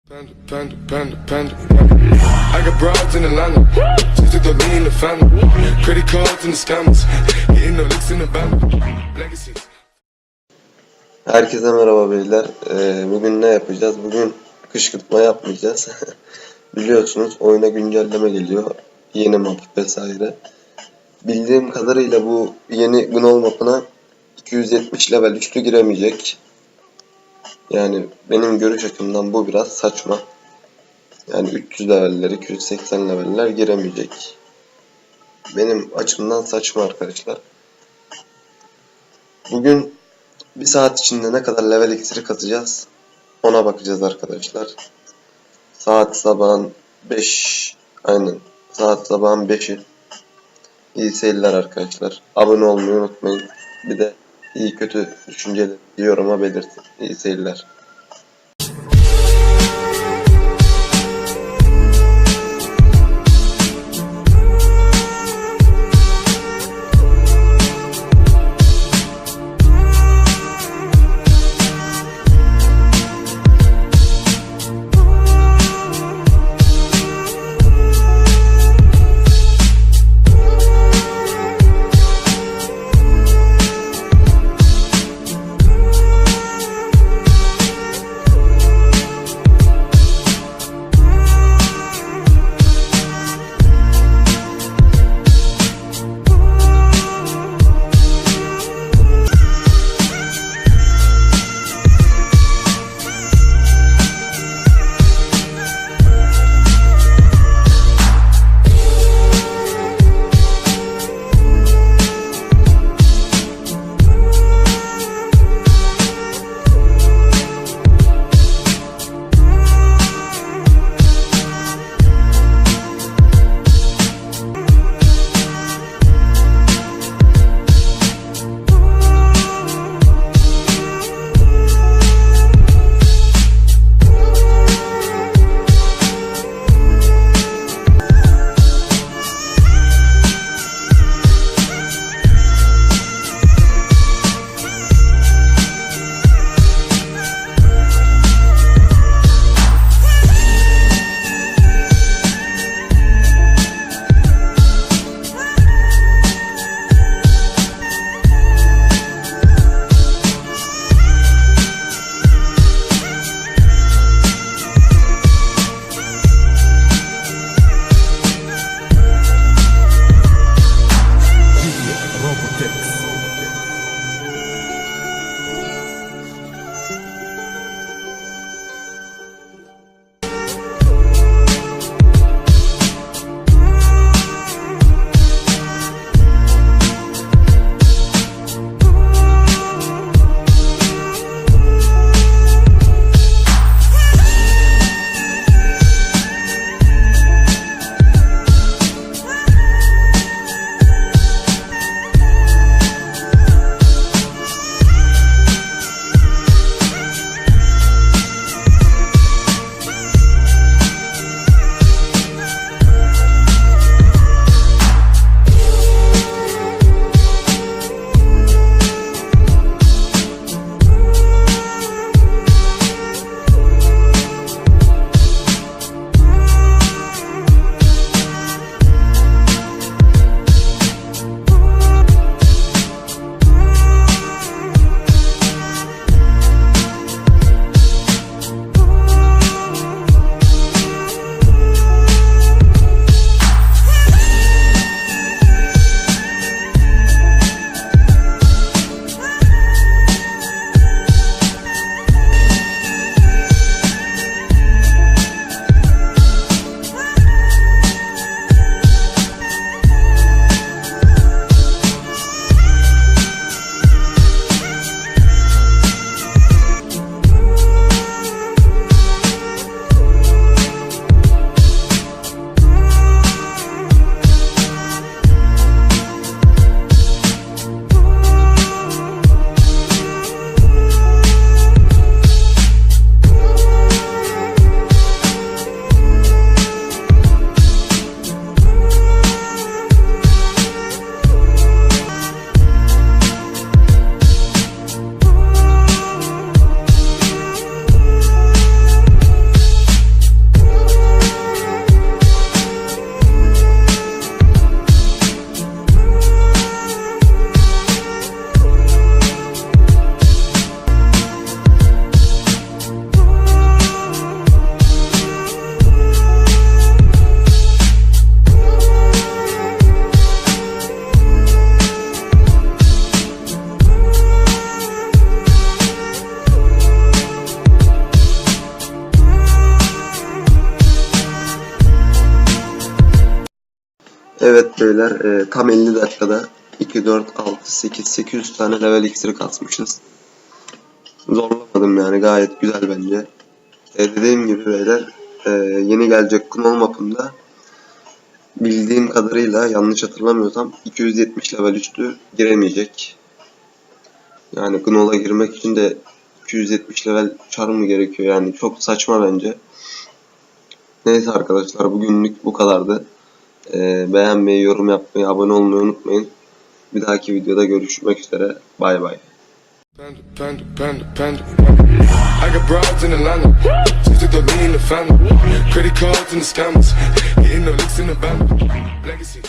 Panda. I got broads in Atlanta. Just took the lean in the family. Credit cards and the scammers. Getting no licks in the band. Legacies. Herkese merhaba beyler. Bugün ne yapacağız? Bugün kışkırtma yapmayacağız. Biliyorsunuz oyuna güncelleme geliyor. Yeni map vesaire. Bildiğim kadarıyla bu yeni Gnoll mapına 270 level üstü giremeyecek. Yani benim görüş açımdan bu biraz saçma. Yani 300 leveller, 280 leveller giremeyecek. Benim açımdan saçma arkadaşlar. Bugün bir saat içinde ne kadar level iksiri katacağız ona bakacağız arkadaşlar. Saat sabahın 5. Aynen. Saat sabahın 5'i. İyi seyirler arkadaşlar. Abone olmayı unutmayın. Bir de iyi kötü düşünceleri yoruma belirtin. İyi seyirler. Evet beyler, tam 50 dakikada 2, 4, 6, 8, 800 tane level iksiri kasmışız. Zorlamadım yani, gayet güzel bence. Dediğim gibi beyler, yeni gelecek Kunol mapında bildiğim kadarıyla, yanlış hatırlamıyorsam 270 level üstü giremeyecek. Yani Kunol'a girmek için de 270 level çar mı gerekiyor, yani çok saçma bence. Neyse arkadaşlar, bugünlük bu kadardı. Beğenmeyi, yorum yapmayı, abone olmayı unutmayın. Bir dahaki videoda görüşmek üzere. Bay bay. Panda, panda, panda, panda. I got broads in Atlanta. Just took the lean in the family. Credit cards and the scammers. Getting no licks in the band. Legacies.